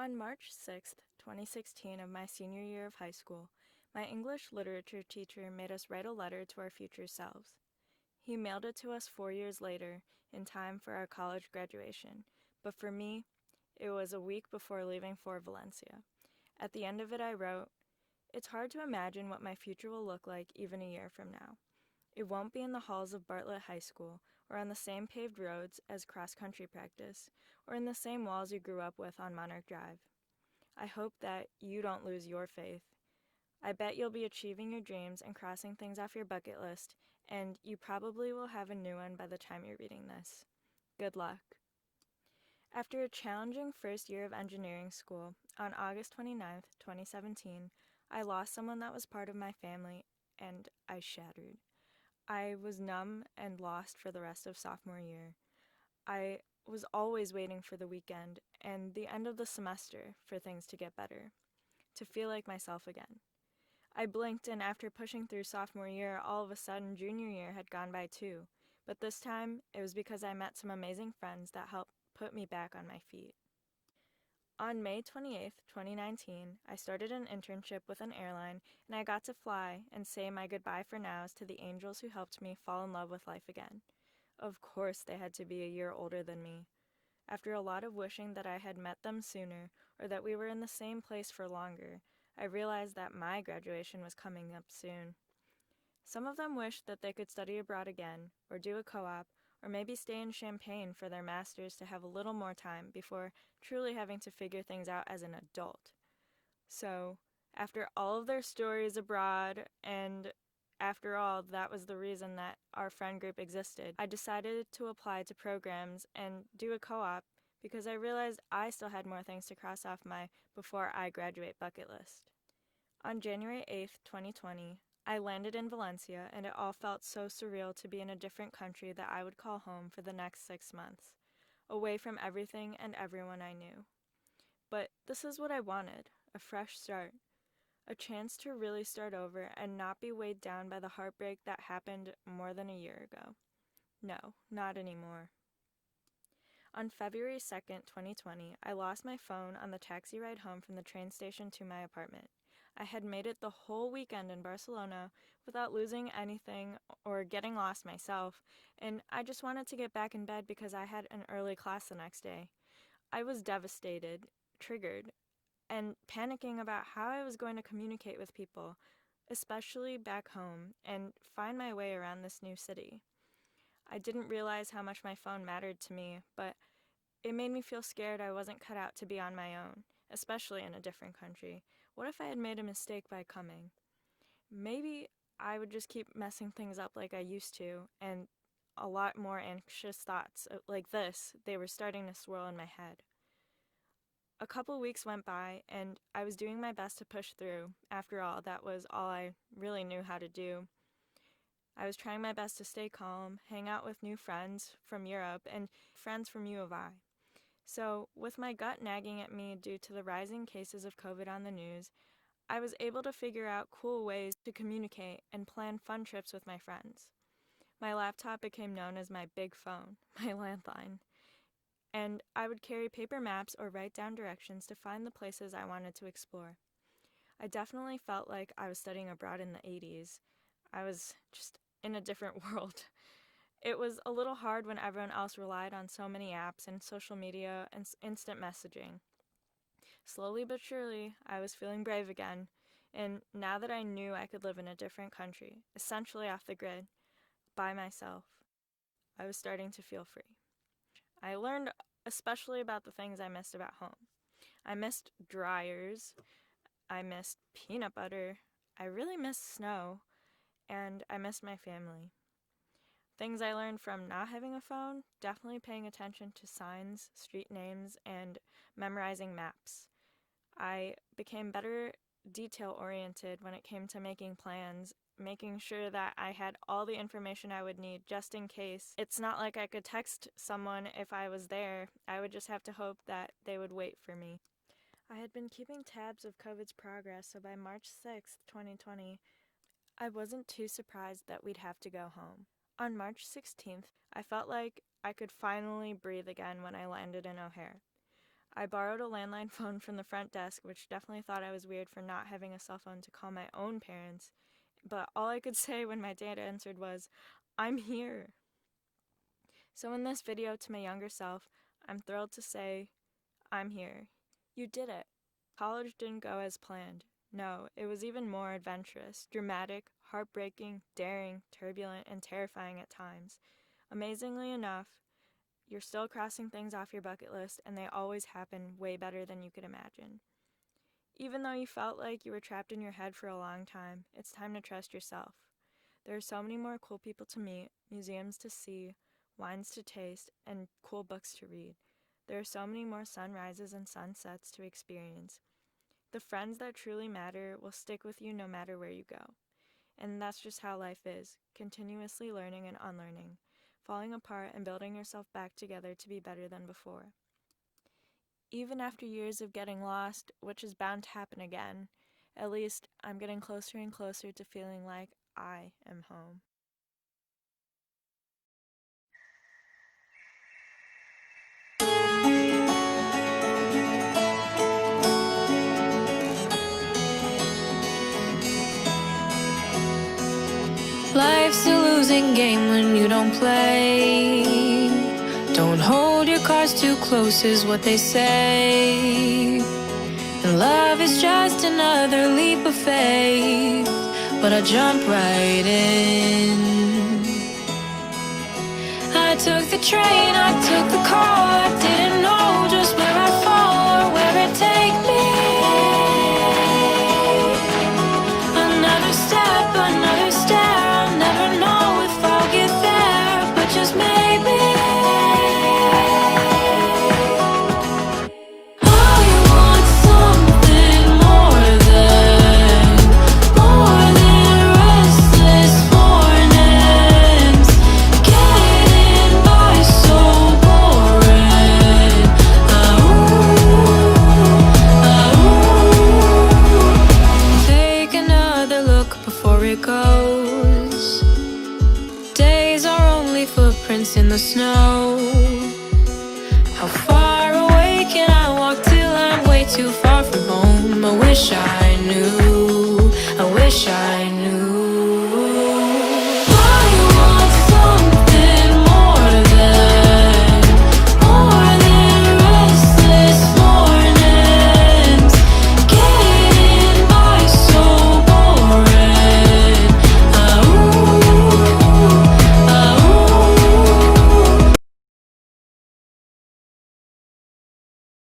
On March 6, 2016, of my senior year of high school, my English literature teacher made us write a letter to our future selves. He mailed it to us 4 years later, in time for our college graduation, but for me, it was a week before leaving for Valencia. At the end of it, I wrote, "It's hard to imagine what my future will look like even a year from now. It won't be in the halls of Bartlett High School, or on the same paved roads as cross-country practice, or in the same walls you grew up with on Monarch Drive. I hope that you don't lose your faith. I bet you'll be achieving your dreams and crossing things off your bucket list, and you probably will have a new one by the time you're reading this. Good luck." After a challenging first year of engineering school, on August 29, 2017, I lost someone that was part of my family, and I shattered. I was numb and lost for the rest of sophomore year. I was always waiting for the weekend and the end of the semester for things to get better, to feel like myself again. I blinked, and after pushing through sophomore year, all of a sudden junior year had gone by too, but this time it was because I met some amazing friends that helped put me back on my feet. On May 28, 2019, I started an internship with an airline, and I got to fly and say my goodbye for nows to the angels who helped me fall in love with life again. Of course they had to be a year older than me. After a lot of wishing that I had met them sooner, or that we were in the same place for longer, I realized that my graduation was coming up soon. Some of them wished that they could study abroad again, or do a co-op, or maybe stay in Champaign for their masters to have a little more time before truly having to figure things out as an adult. So, after all of their stories abroad, and after all, that was the reason that our friend group existed, I decided to apply to programs and do a co-op because I realized I still had more things to cross off my before I graduate bucket list. On January 8th, 2020, I landed in Valencia, and it all felt so surreal to be in a different country that I would call home for the next 6 months, away from everything and everyone I knew. But this is what I wanted, a fresh start, a chance to really start over and not be weighed down by the heartbreak that happened more than a year ago. No, not anymore. On February 2nd, 2020, I lost my phone on the taxi ride home from the train station to my apartment. I had made it the whole weekend in Barcelona without losing anything or getting lost myself, and I just wanted to get back in bed because I had an early class the next day. I was devastated, triggered, and panicking about how I was going to communicate with people, especially back home, and find my way around this new city. I didn't realize how much my phone mattered to me, but it made me feel scared I wasn't cut out to be on my own, especially in a different country. What if I had made a mistake by coming? Maybe I would just keep messing things up like I used to, and a lot more anxious thoughts like this, they were starting to swirl in my head. A couple weeks went by, and I was doing my best to push through. After all, that was all I really knew how to do. I was trying my best to stay calm, hang out with new friends from Europe and friends from U of I. So, with my gut nagging at me due to the rising cases of COVID on the news, I was able to figure out cool ways to communicate and plan fun trips with my friends. My laptop became known as my big phone, my landline, and I would carry paper maps or write down directions to find the places I wanted to explore. I definitely felt like I was studying abroad in the 80s. I was just in a different world. It was a little hard when everyone else relied on so many apps and social media and instant messaging. Slowly but surely, I was feeling brave again, and now that I knew I could live in a different country, essentially off the grid, by myself, I was starting to feel free. I learned especially about the things I missed about home. I missed dryers, I missed peanut butter, I really missed snow, and I missed my family. Things I learned from not having a phone, definitely paying attention to signs, street names, and memorizing maps. I became better detail-oriented when it came to making plans, making sure that I had all the information I would need just in case. It's not like I could text someone if I was there. I would just have to hope that they would wait for me. I had been keeping tabs of COVID's progress, so by March 6th, 2020, I wasn't too surprised that we'd have to go home. On March 16th, I felt like I could finally breathe again when I landed in O'Hare. I borrowed a landline phone from the front desk, which definitely thought I was weird for not having a cell phone to call my own parents, but all I could say when my dad answered was, "I'm here." So in this video to my younger self, I'm thrilled to say, I'm here. You did it. College didn't go as planned. No, it was even more adventurous, dramatic, heartbreaking, daring, turbulent, and terrifying at times. Amazingly enough, you're still crossing things off your bucket list, and they always happen way better than you could imagine. Even though you felt like you were trapped in your head for a long time, it's time to trust yourself. There are so many more cool people to meet, museums to see, wines to taste, and cool books to read. There are so many more sunrises and sunsets to experience. The friends that truly matter will stick with you no matter where you go. And that's just how life is, continuously learning and unlearning, falling apart and building yourself back together to be better than before. Even after years of getting lost, which is bound to happen again, at least I'm getting closer and closer to feeling like I am home. Life's a losing game when you don't play. Don't hold your cards too close is what they say. And love is just another leap of faith, but I jumped right in. I took the train, I took the car, I didn't